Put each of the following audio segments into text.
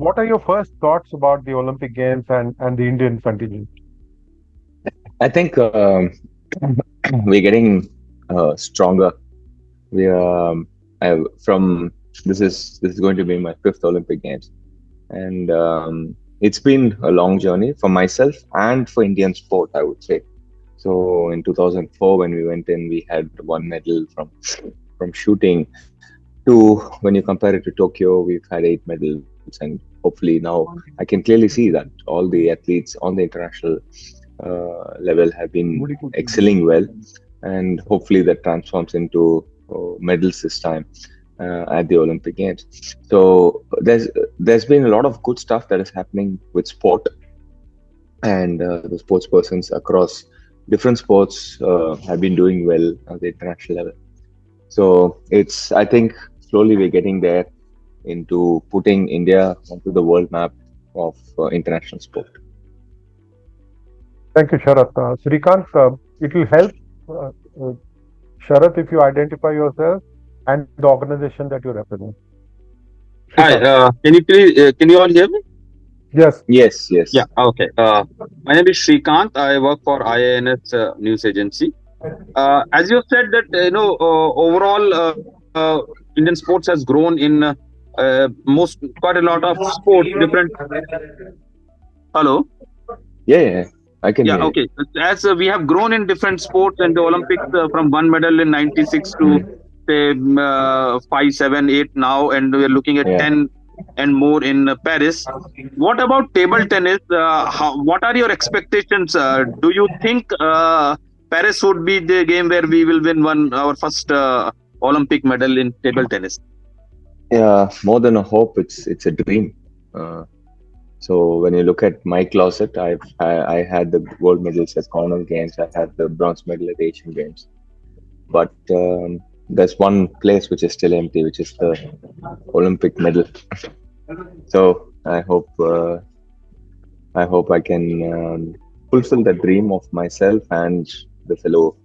what are your first thoughts about the Olympic Games and the Indian contingent? I think we're getting stronger. We from this is going to be my fifth Olympic Games, and it's been a long journey for myself and for Indian sport, I would say. So in 2004, when we went in, we had one medal from shooting. To when you compare it to Tokyo, we've had eight medals, and hopefully now I can clearly see that all the athletes on the international level have been excelling well, and hopefully that transforms into medals this time at the Olympic Games. So there's been a lot of good stuff that is happening with sport, and the sports persons across different sports have been doing well at the international level. So it's I think slowly we're getting there into putting India onto the world map of international sport. Thank you, Sharath. Srikant, it will help, uh, uh, Sharath, if you identify yourself and the organization that you represent. Hi, Srikant. can you all hear me? Yes. Yes, Yeah, yes. okay. My name is Shrikant. I work for IANS News Agency. As you said that overall Indian sports has grown in most quite a lot of sports. Different. Hello. Yeah, yeah, I can Yeah, hear you. okay. As we have grown in different sports and the Olympics from one medal in '96 to Mm. say five, seven, eight now, and we are looking at Yeah. 10 and more in Paris. What about table tennis? What are your expectations? Do you think Paris would be the game where we will win our first Olympic medal in table tennis? Yeah, more than a hope, it's a dream. Uh, so when you look at my closet, I had the gold medals at Commonwealth Games. I had the bronze medal at Asian Games. But there's one place which is still empty, which is the Olympic medal. So I hope I can fulfill the dream of myself and the fellow,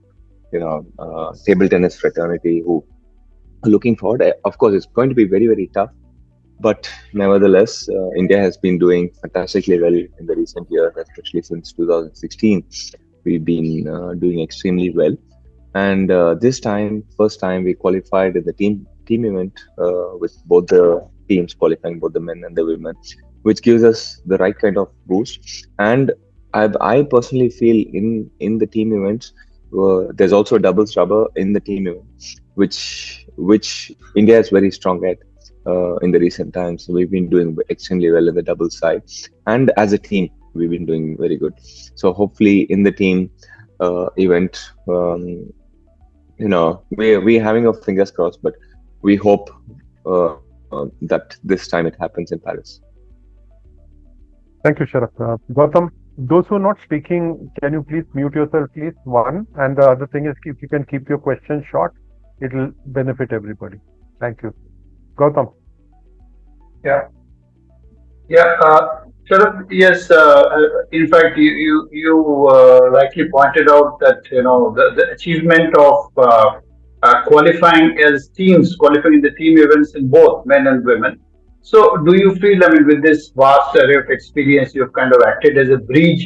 table tennis fraternity who are looking forward. Of course, it's going to be very, very tough. But nevertheless, India has been doing fantastically well in the recent years, especially since 2016. We've been doing extremely well, and this time, first time, we qualified in the team event with both the teams qualifying, both the men and the women, which gives us the right kind of boost. And I personally feel in the team events, there's also doubles rubber in the team event, which India is very strong at in the recent times. We've been doing extremely well in the double side, and as a team, we've been doing very good. So hopefully, in the team event, we're having our fingers crossed, but we hope that this time it happens in Paris. Thank you, Sharath. Gautam, those who are not speaking, can you please mute yourself, please? One. And the other thing is, if you can keep your questions short, it will benefit everybody. Thank you. Gautam. Yeah, yeah. Sharath, yes. In fact, you rightly pointed out that the achievement of qualifying as teams, qualifying in the team events in both men and women. So, do you feel? I mean, with this vast array of experience, you've kind of acted as a bridge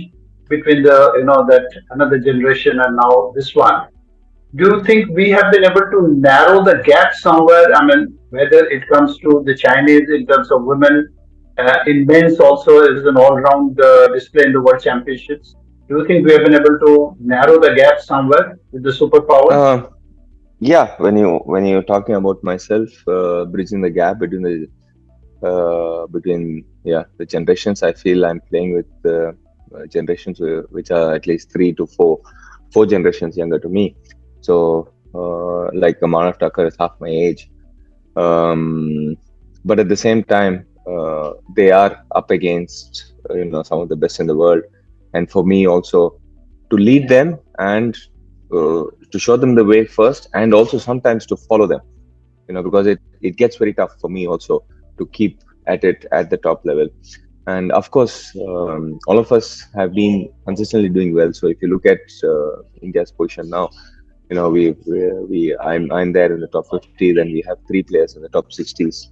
between the that another generation and now this one. Do you think we have been able to narrow the gap somewhere? I mean, whether it comes to the Chinese in terms of women, in men's also is an all-round display in the World Championships. Do you think we have been able to narrow the gap somewhere with the superpowers? Uh, yeah, when you're talking about myself, bridging the gap between the generations, I feel I'm playing with generations which are at least four generations younger to me. So like Manav Thakur is half my age, um, but at the same time, they are up against some of the best in the world, and for me also to lead them and to show them the way first, and also sometimes to follow them, because it gets very tough for me also to keep at it at the top level. And of course, all of us have been consistently doing well. So if you look at India's position now, I'm there in the top 50. Then we have three players in the top 60s.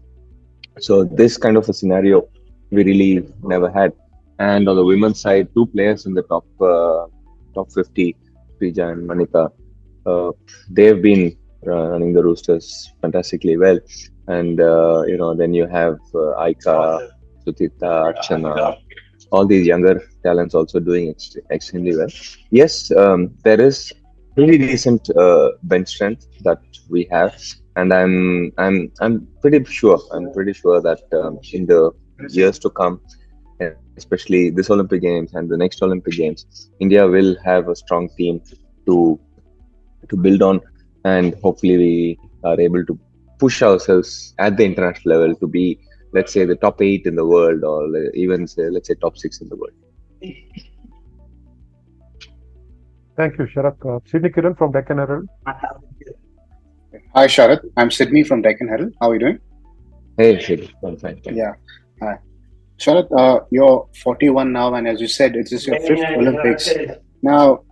So this kind of a scenario, we really never had. And on the women's side, two players in the top 50, Prija and Manika, they've been running the Roosters fantastically well. And then you have Aika, Sutita, Archana, all these younger talents also doing extremely well. Yes, there is pretty decent bench strength that we have, and I'm pretty sure. I'm pretty sure that in the years to come, especially this Olympic Games and the next Olympic Games, India will have a strong team to build on, and hopefully we are able to push ourselves at the international level to be, let's say, the top 8 in the world, or even say, let's say, top 6 in the world. Thank you, Sharath. Sydney Kiran from Deccan Herald. Hi, Sharath. I'm Sydney from Deccan Herald. How are you doing? Hey, Shig, I'm fine. Thank you. Yeah. Hi. Sharath, you're 41 now, and as you said, it's just your fifth Olympics. Now,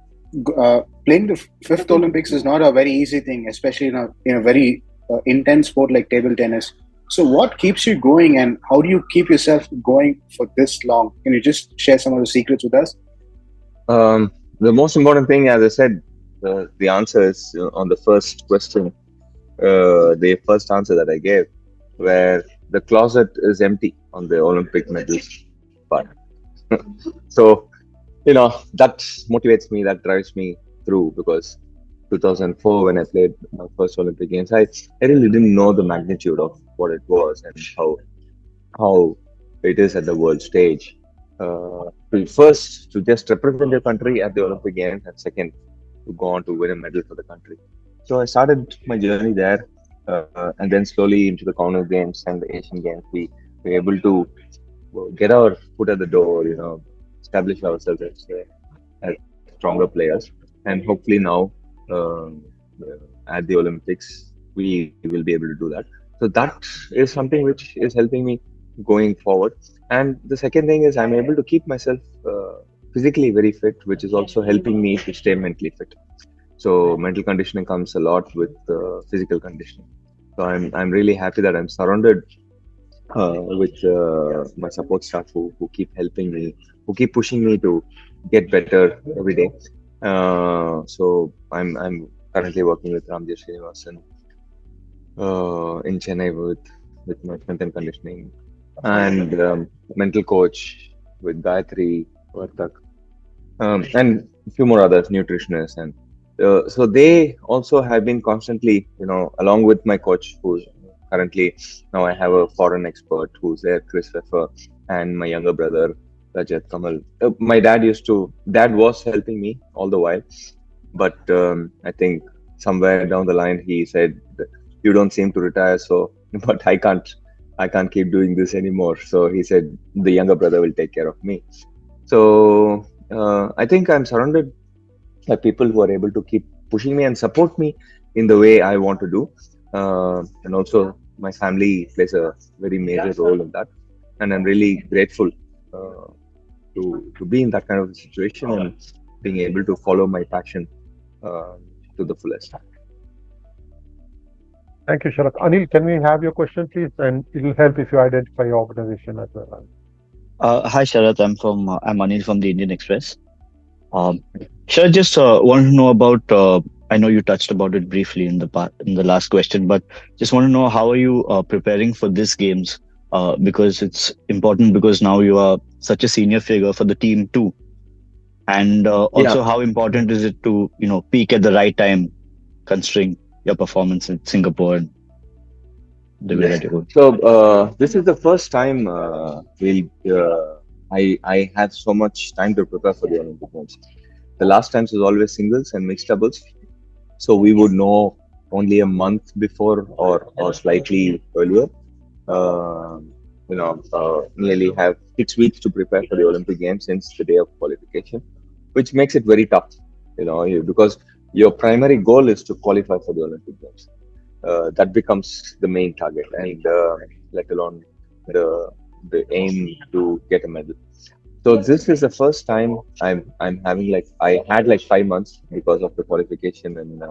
playing the fifth Olympics is not a very easy thing, especially in a very intense sport like table tennis. So, what keeps you going, and how do you keep yourself going for this long? Can you just share some of the secrets with us? The most important thing, as I said, the answer is on the first question, the first answer that I gave, where the closet is empty on the Olympic medals part. So, that motivates me, that drives me through, because 2004, when I played my first Olympic Games, I really didn't know the magnitude of what it was and how it is at the world stage. First, to just represent your country at the Olympic Games, and second, to go on to win a medal for the country. So I started my journey there, and then slowly into the Commonwealth Games and the Asian Games, we were able to get our foot at the door, establish ourselves as stronger players, and hopefully now at the Olympics we will be able to do that. So that is something which is helping me going forward. And the second thing is I'm able to keep myself physically very fit, which is also helping me to stay mentally fit. So mental conditioning comes a lot with physical conditioning. So I'm really happy that I'm surrounded with my support staff who keep helping me, who keep pushing me to get better every day. So I'm currently working with Ramjit Srinivasan in Chennai with my strength and conditioning, and mental coach with Gayatri Vartak, and a few more others, nutritionists, and so they also have been constantly, along with my coach, who's currently now I have a foreign expert who's there, Chris Refer, and my younger brother Rajat, Kamal. My dad was helping me all the while, but I think somewhere down the line he said, "You don't seem to retire, so but I can't keep doing this anymore." So he said the younger brother will take care of me. So I think I'm surrounded by people who are able to keep pushing me and support me in the way I want to do. And also my family plays a very major role in that. And I'm really grateful to be in that kind of a situation and being able to follow my passion to the fullest. Thank you, Sharath. Anil, can we have your question, please? And it'll help if you identify your organization as well. Hi, Sharath. I'm Anil from the Indian Express. Sharath, just want to know about. I know you touched about it briefly in the last question, but just want to know how are you preparing for this games? Because it's important because now you are such a senior figure for the team too, and also how important is it to peak at the right time, considering your performance in Singapore and the way that you go. So this is the first time I have so much time to prepare for the Olympic Games. The last times was always singles and mixed doubles, so we would know only a month before or slightly earlier. Uh, Nearly have 6 weeks to prepare for the Olympic Games since the day of qualification, which makes it very tough. Because your primary goal is to qualify for the Olympic Games. That becomes the main target, and let alone the aim to get a medal. So this is the first time I'm having, like, I had like 5 months because of the qualification and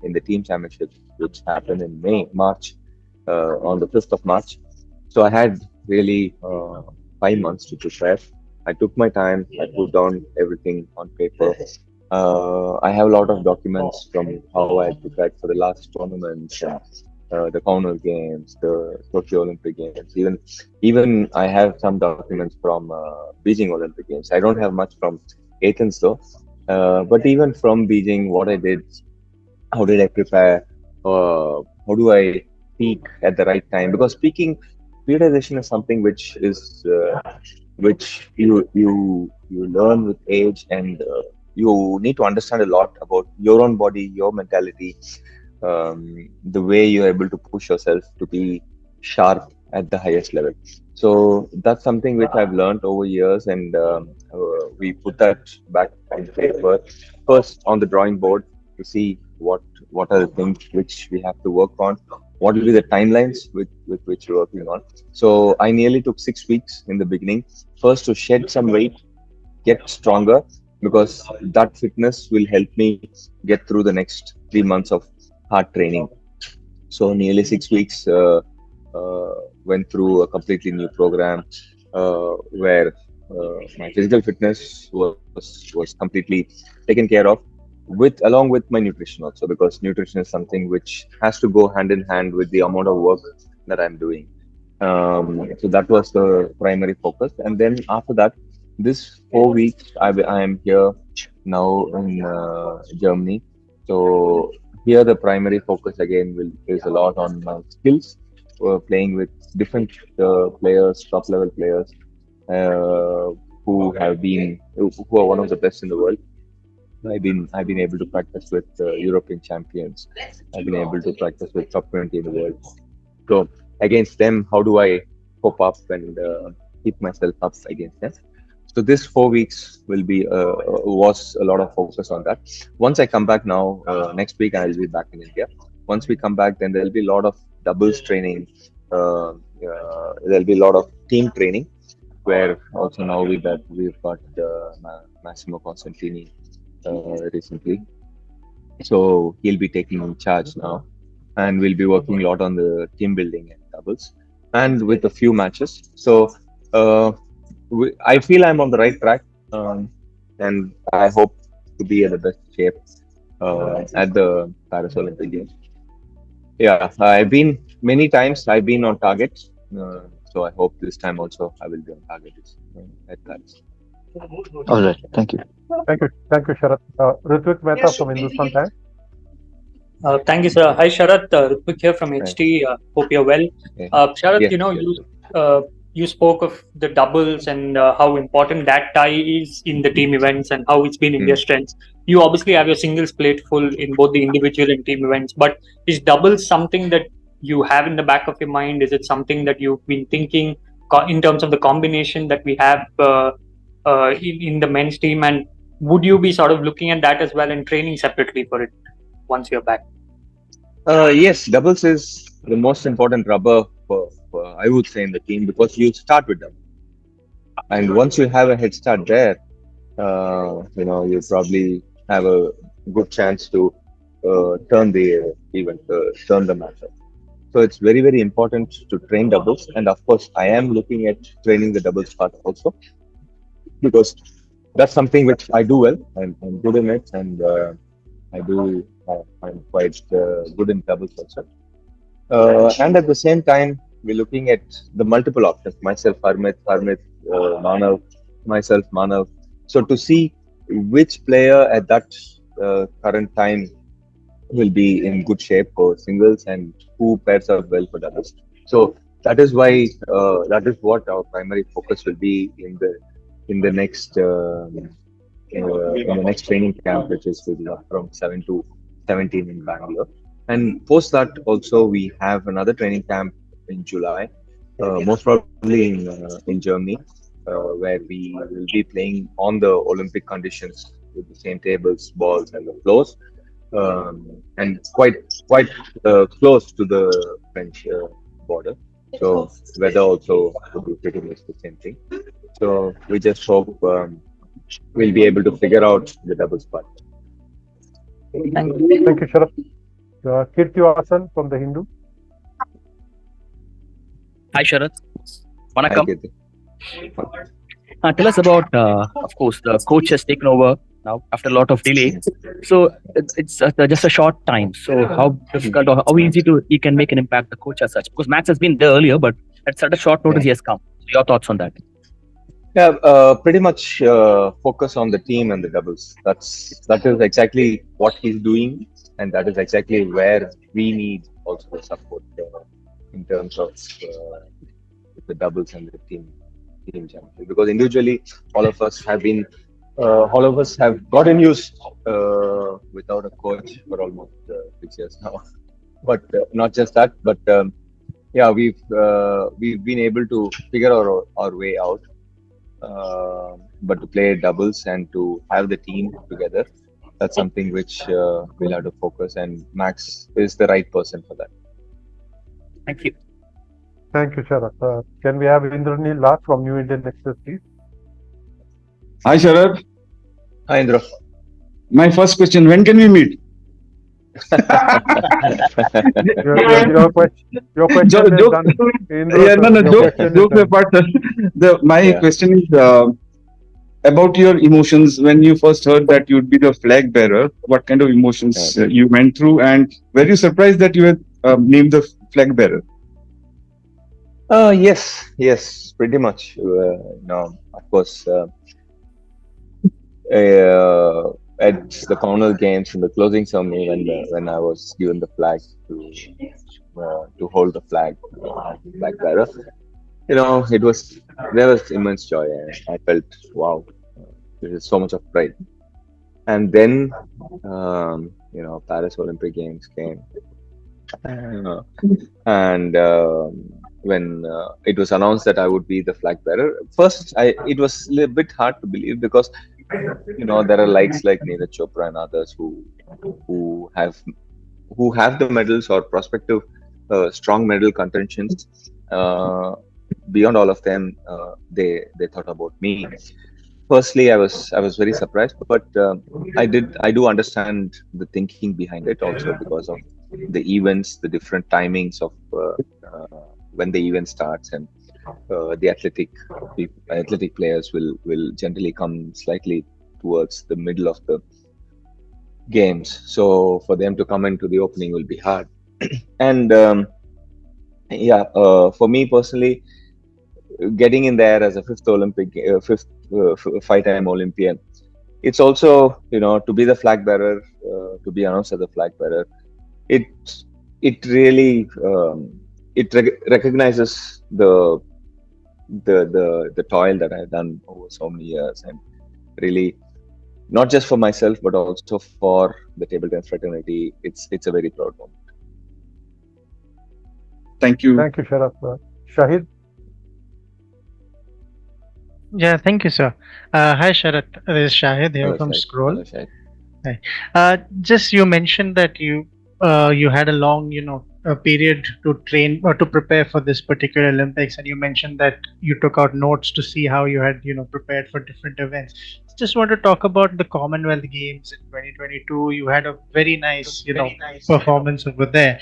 in the team championship, which happened in March, on the 5th of March. So I had really 5 months to prepare. I took my time. I put down everything on paper. I have a lot of documents from how I prepared for the last tournaments, the Commonwealth Games, the Tokyo Olympic Games. Even I have some documents from Beijing Olympic Games. I don't have much from Athens though. But even from Beijing, what I did, how did I prepare? How do I speak at the right time? Because speaking, periodization is something which you learn with age, and you need to understand a lot about your own body, your mentality, the way you're able to push yourself to be sharp at the highest level. So that's something which I've learned over years, and we put that back on paper, first on the drawing board, to see what are the things which we have to work on, what will be the timelines with which we're working on. So I nearly took 6 weeks in the beginning, first to shed some weight, get stronger, because that fitness will help me get through the next 3 months of hard training. So nearly 6 weeks went through a completely new program where my physical fitness was completely taken care of, with along with my nutrition also, because nutrition is something which has to go hand in hand with the amount of work that I'm doing. So that was the primary focus, and then after that, this 4 weeks I am here now in Germany. So here the primary focus again will is a lot on my skills, playing with different players, top level players, uh, who are one of the best in the world. I've been able to practice with European champions. I've been able to practice with top 20 in the world. So against them, how do I cope up and keep myself up against them? So this 4 weeks will be was a lot of focus on that. Once I come back now, next week I'll be back in India. Once we come back, then there'll be a lot of doubles training. There'll be a lot of team training, where also now we've got Massimo Constantini recently, so he'll be taking in charge now, and we'll be working a lot on the team building and doubles, and with a few matches. So uh, I feel I'm on the right track, and I hope to be at the best shape at the Paris Olympic Games. Yeah, I've been many times. I've been on targets, so I hope this time also I will be on targets at Paris. All right. Thank you. Thank you, Sharath. Ritvik Mehta from Hindustan Times. Thank you, sir. Hi, Sharath. Ritvik here from Right. HT. Hope you're well. Yeah. Sharath, Yes, you know, yes. you spoke of the doubles and how important that tie is in the team events and how it's been India's strength. You obviously have your singles plate full in both the individual and team events, but is doubles something that you have in the back of your mind? Is it something that you've been thinking in terms of the combination that we have in the men's team? And would you be sort of looking at that as well and training separately for it once you're back? Yes, doubles is the most important rubber for I would say in the team, because you start with them, and once you have a head start there, you probably have a good chance to turn the event, turn the match up. So it's very very important to train doubles, and of course I am looking at training the doubles part also, because that's something which I do well. I'm good in it, and I do. I'm quite good in doubles also. And at the same time, we're looking at the multiple options. Myself, Harmit, Manav, myself, Manav. So to see which player at that current time will be in good shape for singles and who pairs up well for doubles. So that is what our primary focus will be in the next in the next training camp, which is from 7 to 17 in Bangalore. And post that, also we have another training camp in July, most probably in Germany, where we will be playing on the Olympic conditions with the same tables, balls, and the floors, and quite close to the French border. So weather also will be pretty much the same thing. So we just hope we'll be able to figure out the doubles part. Thank you. Thank you, Sharath. Kirti Vasan from The Hindu. Hi, Sharath. Hi, Vanakkam. Kirti. Tell us about, of course, the coach has taken over now after a lot of delay. So it's just a short time. So how difficult or how easy to he can make an impact, the coach as such? Because Max has been there earlier, but at such a short notice he has come. So your thoughts on that? Yeah, pretty much focus on the team and the doubles. That is exactly what he's doing, and that is exactly where we need also the support in terms of the doubles and the team championship. Because individually, all of us have gotten used without a coach for almost 6 years now. But not just that, but yeah, we've been able to figure our way out. But to play doubles and to have the team together, that's something which we'll have to focus, and Max is the right person for that. Thank you. Thank you, Sharath. Can we have Indrani last from New Indian Express, please? Hi, Sharath. Hi, Indra. My first question: when can we meet? Your question is done. Indra, Yeah, no, your question is joke done. apart. My question is about your emotions when you first heard that you'd be the flag bearer. What kind of emotions you went through, and were you surprised that you had named the flag bearer? Yes, pretty much. Of course, at the Commonwealth Games in the closing ceremony, when I was given the flag to hold the flag bearer, there was immense joy, and I felt, wow, there is so much of pride. And then, Paris Olympic Games came, and when it was announced that I would be the flag bearer, first it was a little bit hard to believe, because there are likes like Neeraj Chopra and others who have the medals or prospective strong medal contentions. Beyond all of them, they thought about me. Firstly, I was very surprised, but I do understand the thinking behind it also, because of the events, the different timings of when the event starts, and the athletic players will generally come slightly towards the middle of the games. So for them to come into the opening will be hard. And for me personally, getting in there as a fifth five-time Olympian, it's also to be the flag bearer, to be announced as the flag bearer. It really recognizes the toil that I've done over so many years, and really not just for myself but also for the table tennis fraternity. It's a very proud moment. Thank you. Thank you, Sharath. Shahid. Yeah, thank you, sir. Hi, Sharath. This is Shahid here from Scroll. Hello, Shahid. Hi. Just you mentioned that you had a long, period to train or to prepare for this particular Olympics, and you mentioned that you took out notes to see how you had, prepared for different events. Just want to talk about the Commonwealth Games in 2022. You had a very nice, performance over there.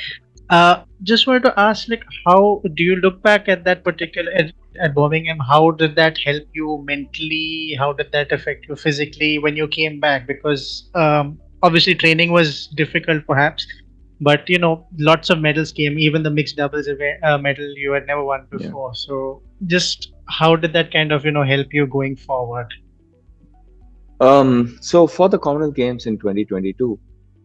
Just wanted to ask, like, how do you look back at that particular at Birmingham? How did that help you mentally? How did that affect you physically when you came back? Because obviously training was difficult, perhaps, but lots of medals came. Even the mixed doubles medal you had never won before. Yeah. So just how did that kind of help you going forward? So for the Commonwealth Games in 2022,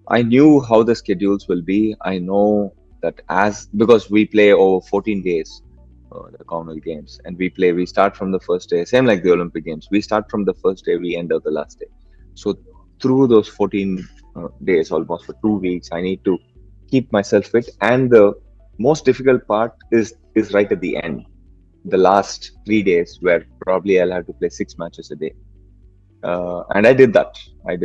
I knew how the schedules will be. I know that because we play over 14 days, the Commonwealth Games, and we start from the first day, same like the Olympic Games. We start from the first day, we end of the last day. So through those 14 days, almost for 2 weeks, I need to keep myself fit. And the most difficult part is right at the end, the last 3 days, where probably I'll have to play 6 matches a day. And I did that. I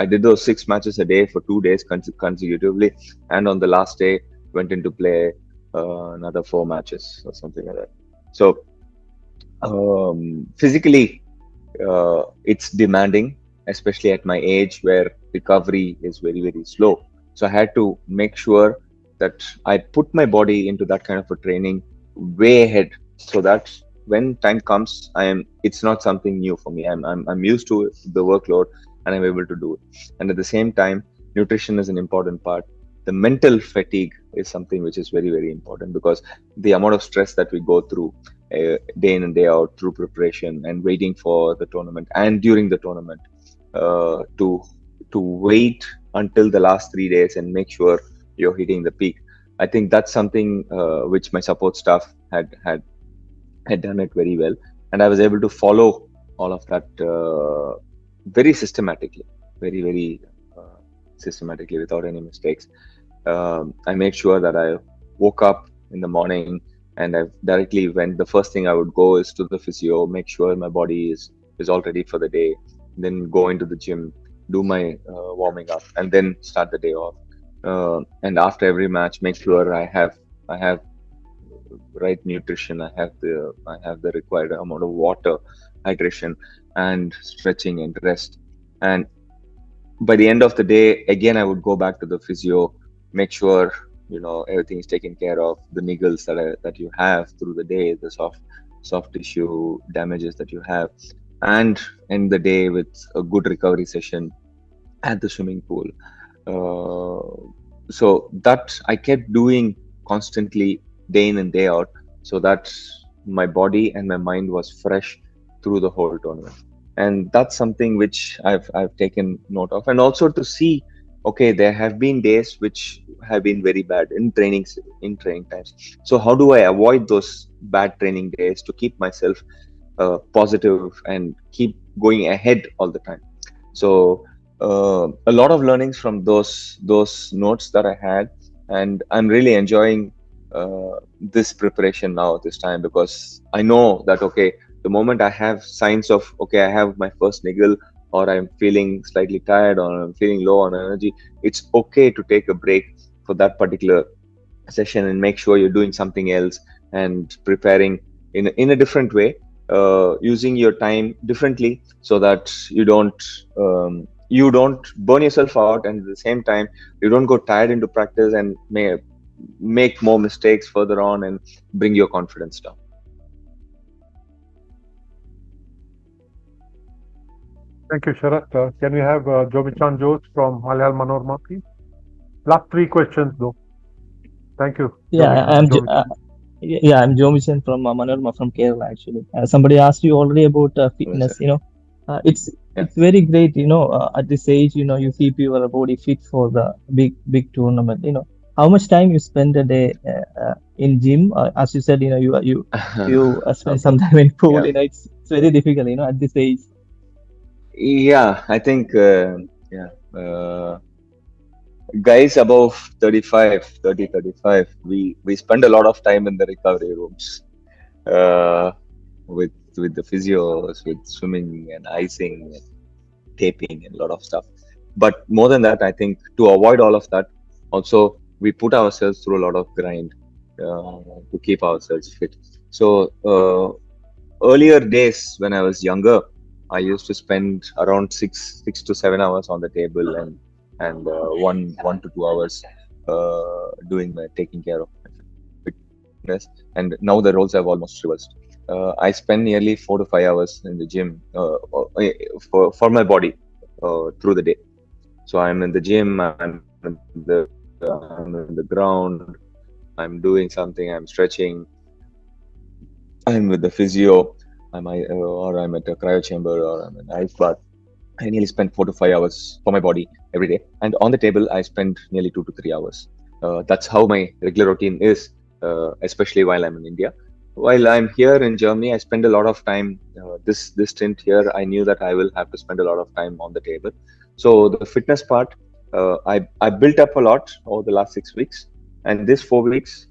did those 6 matches a day for 2 days consecutively, and on the last day went in to play another 4 matches or something like that. So physically, it's demanding, especially at my age where recovery is very, very slow. So I had to make sure that I put my body into that kind of a training way ahead, so that when time comes, it's not something new for me. I'm used to the workload, and I'm able to do it. And at the same time, nutrition is an important part. The mental fatigue is something which is very, very important, because the amount of stress that we go through day in and day out through preparation and waiting for the tournament and during the tournament, to wait until the last 3 days and make sure you're hitting the peak. I think that's something which my support staff had done it very well, and I was able to follow all of that very systematically, very systematically, without any mistakes. I made sure that I woke up in the morning, and I directly went. The first thing I would go is to the physio, make sure my body is all ready for the day. Then go into the gym, do my warming up, and then start the day off. And after every match, make sure I have right nutrition. I have the required amount of water, hydration, and stretching and rest. And by the end of the day, again, I would go back to the physio, make sure everything is taken care of. The niggles that you have through the day, the soft tissue damages that you have, and end the day with a good recovery session at the swimming pool. So that I kept doing constantly, day in and day out, so that my body and my mind was fresh through the whole tournament. And that's something which I've taken note of. And also to see, okay, there have been days which have been very bad in training times. So how do I avoid those bad training days to keep myself positive and keep going ahead all the time? So a lot of learnings from those notes that I had, and I'm really enjoying this preparation now this time, because I know that, okay, the moment I have signs of, okay, I have my first niggle, or I'm feeling slightly tired, or I'm feeling low on energy, it's okay to take a break for that particular session and make sure you're doing something else and preparing in a different way, using your time differently, so that you don't burn yourself out, and at the same time you don't go tired into practice and may make more mistakes further on and bring your confidence down. Thank you, Sharath. Can we have Jobichan Jose from Malayalam Manorama, please? Last 3 questions, though. Thank you. Yeah, Jobichan. I'm Jomichan from Manorama from Kerala, actually. Somebody asked you already about fitness. It's very great. At this age, you keep your body fit for the big tournament. How much time you spend a day in gym? As you said, you spend some time in pool. Yeah. It's very difficult. At this age. Yeah, I think guys above 35, we spend a lot of time in the recovery rooms, with the physios, with swimming and icing and taping and a lot of stuff. But more than that, I think to avoid all of that, also we put ourselves through a lot of grind to keep ourselves fit. So earlier days when I was younger, I used to spend around 6 to 7 hours on the table, and 1 to 2 hours taking care of my fitness. And now the roles have almost reversed. I spend nearly 4 to 5 hours in the gym for my body through the day. So I'm in the gym, I'm in the ground, I'm doing something, I'm stretching, I'm with the physio, or I'm at a cryo chamber, or I'm in ice bath. I nearly spend 4 to 5 hours for my body every day. And on the table, I spend nearly 2 to 3 hours. That's how my regular routine is, especially while I'm in India. While I'm here in Germany, I spend a lot of time. This stint here, I knew that I will have to spend a lot of time on the table. So the fitness part, I built up a lot over the last 6 weeks. And this 4 weeks,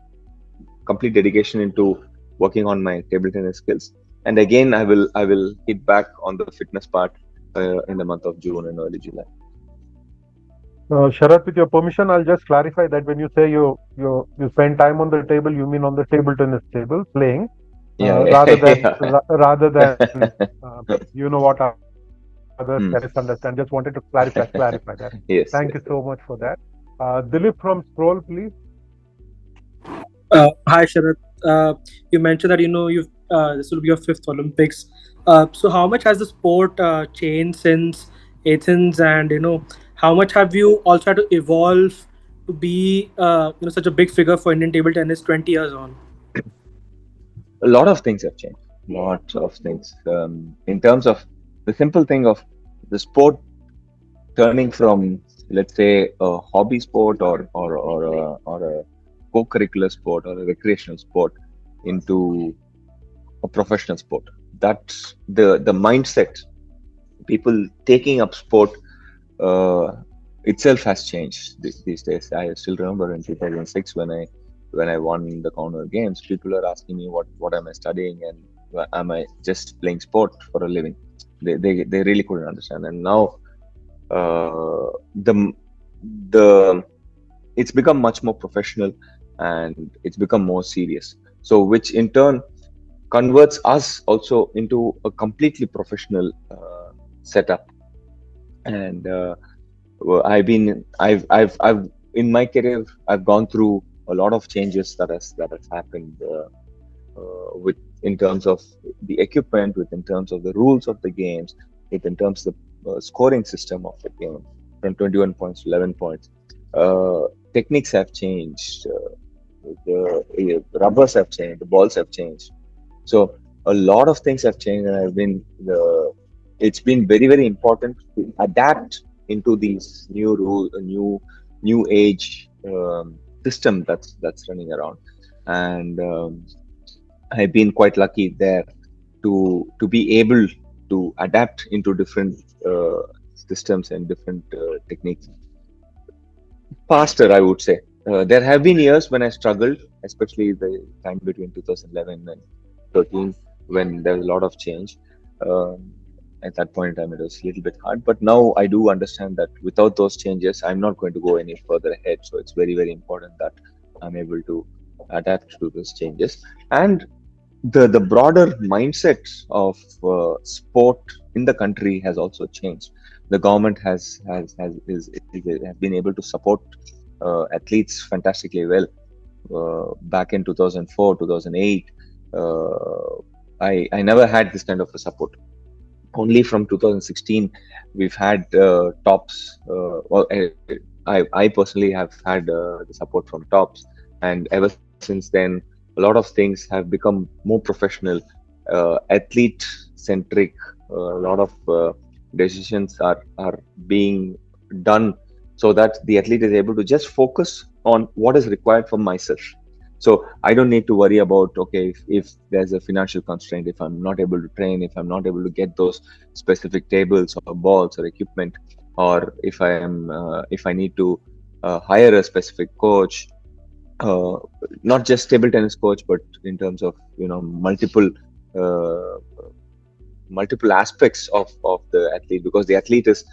complete dedication into working on my table tennis skills. And again, I will hit back on the fitness part in the month of June and early July. Sharath, with your permission, I'll just clarify that when you say you spend time on the table, you mean on the table tennis table playing, rather than what others can misunderstand. Just wanted to clarify that. Yes. Thank you so much for that. Dilip from Scroll, please. Hi, Sharath. You mentioned that you've this will be your fifth Olympics. So how much has the sport changed since Athens, and how much have you also had to evolve to be such a big figure for Indian table tennis 20 years on? A lot of things have changed. Lots of things. In terms of the simple thing of the sport turning from, let's say, a hobby sport or a co-curricular sport or a recreational sport into a professional sport. That's the mindset. People taking up sport uh, itself has changed these days. I still remember in 2006 when I won the Commonwealth Games, people are asking me what am I studying and am I just playing sport for a living? They really couldn't understand. And now the the it's become much more professional and it's become more serious. So which in turn converts us also into a completely professional setup. And I've in my career I've gone through a lot of changes that has happened with in terms of the equipment, with in terms of the rules of the games, with in terms of the scoring system of the game from 21 points to 11 points. Techniques have changed. The rubbers have changed. The balls have changed. So a lot of things have changed, and it's been very very important to adapt into these new rule, new age system that's running around. And I've been quite lucky there to be able to adapt into different systems and different techniques faster, I would say. There have been years when I struggled, especially the time between 2011 and 13, when there was a lot of change. At that point in time, it was a little bit hard. But now I do understand that without those changes, I'm not going to go any further ahead. So it's very, very important that I'm able to adapt to those changes. And the broader mindset of sport in the country has also changed. The government has been able to support athletes fantastically well. Back in 2004, 2008, I never had this kind of a support. Only from 2016, we've had tops. Well, I personally have had the support from tops, and ever since then, a lot of things have become more professional, athlete centric. A lot of decisions are being done so that the athlete is able to just focus on what is required for myself. So I don't need to worry about, okay, if there's a financial constraint, if I'm not able to train, if I'm not able to get those specific tables or balls or equipment, or if I need to hire a specific coach, uh, not just table tennis coach, but in terms of uh, multiple aspects of the athlete, because the athlete is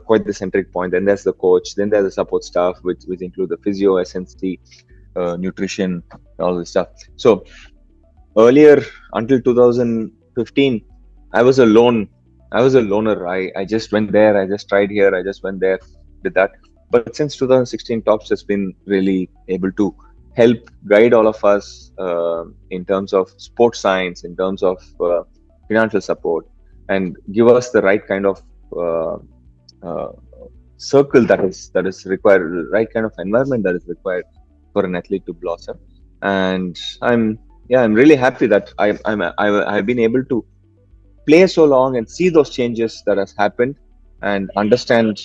quite the centric point. Then there's the coach, then there's the support staff, which include the physio, SNC, nutrition, all this stuff. So earlier, until 2015, I was a loner. I just went there, I just tried here, I just went there, did that. But since 2016, tops has been really able to help guide all of us in terms of sports science, in terms of financial support, and give us the right kind of uh, uh, circle that is required, the right kind of environment that is required for an athlete to blossom. And I'm really happy that I've been able to play so long and see those changes that has happened, and understand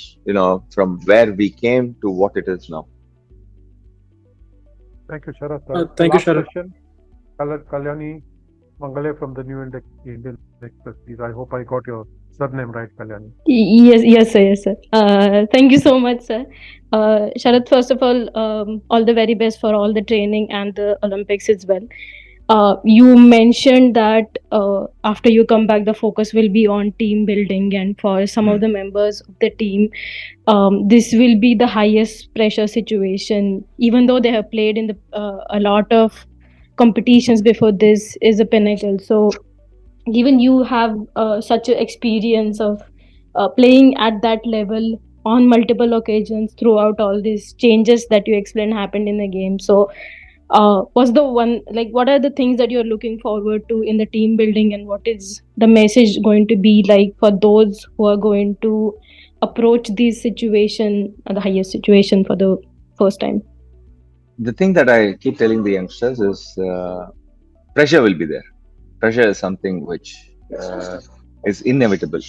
from where we came to what it is now. Thank you, Sharath. Thank you, Last Sharath. question, Kalyani Mangale from the New Indian Express, please. I hope I got your surname right, Kalyani. Yes, sir, yes, sir. Thank you so much, sir. Sharath, first of all the very best for all the training and the Olympics as well. You mentioned that after you come back, the focus will be on team building, and for some of the members of the team, this will be the highest pressure situation. Even though they have played in a lot of competitions before, this is a pinnacle. So given you have such an experience of playing at that level on multiple occasions throughout all these changes that you explained happened in the game, so what's the one, like, what are the things that you're looking forward to in the team building, and what is the message going to be like for those who are going to approach this situation, the highest situation, for the first time? The thing that I keep telling the youngsters is pressure will be there. Pressure is something which is inevitable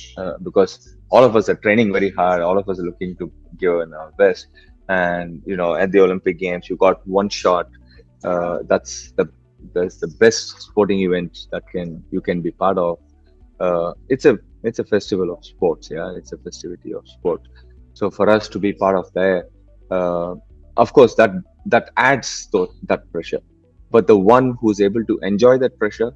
because all of us are training very hard. All of us are looking to give in our best. And at the Olympic Games, you got one shot. That's the best sporting event that you can be part of. It's a festival of sports. Yeah, it's a festivity of sport. So for us to be part of that, uh, of course, that adds that pressure. But the one who's able to enjoy that pressure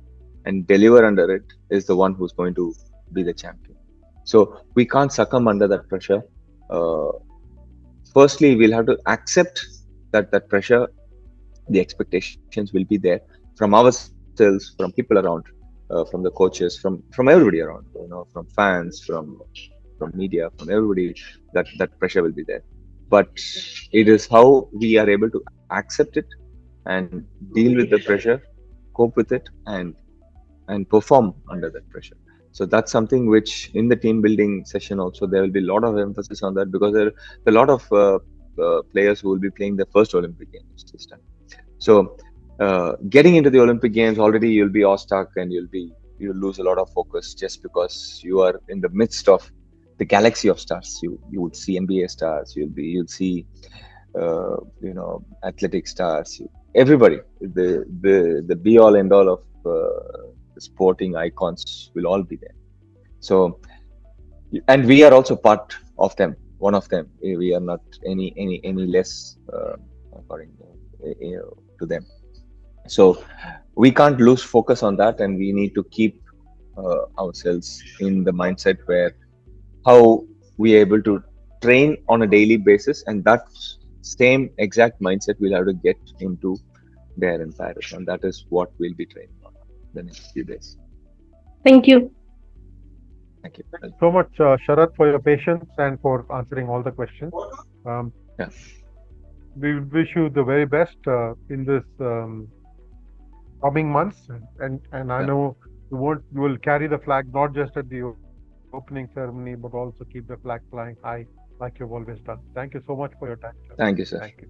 and deliver under it is the one who's going to be the champion. So we can't succumb under that pressure. Uh, Firstly, we'll have to accept that pressure, the expectations will be there from ourselves, from people around, from the coaches, from everybody around, from fans, from media, from everybody. That pressure will be there, but it is how we are able to accept it and deal with the pressure, cope with it, and perform under that pressure. So that's something which in the team building session also there will be a lot of emphasis on that, because there are a lot of players who will be playing their first Olympic Games this time. So getting into the Olympic Games, already you'll be awestruck and you'll lose a lot of focus just because you are in the midst of the galaxy of stars. You would see NBA stars, you'll see athletic stars, everybody, the be all end all of the sporting icons will all be there. So, and we are also part of them, one of them. We are not any less according to them. So we can't lose focus on that, and we need to keep ourselves in the mindset where how we are able to train on a daily basis, and that same exact mindset we'll have to get into there in Paris, and that is what we'll be training on the next few days. Thank you. Thank you. Thank you so much, Sharath, for your patience and for answering all the questions. Yeah. We wish you the very best in this coming months, and I know you will carry the flag not just at the opening ceremony, but also keep the flag flying high like you've always done. Thank you so much for your time, sir. Thank you, sir. Thank you.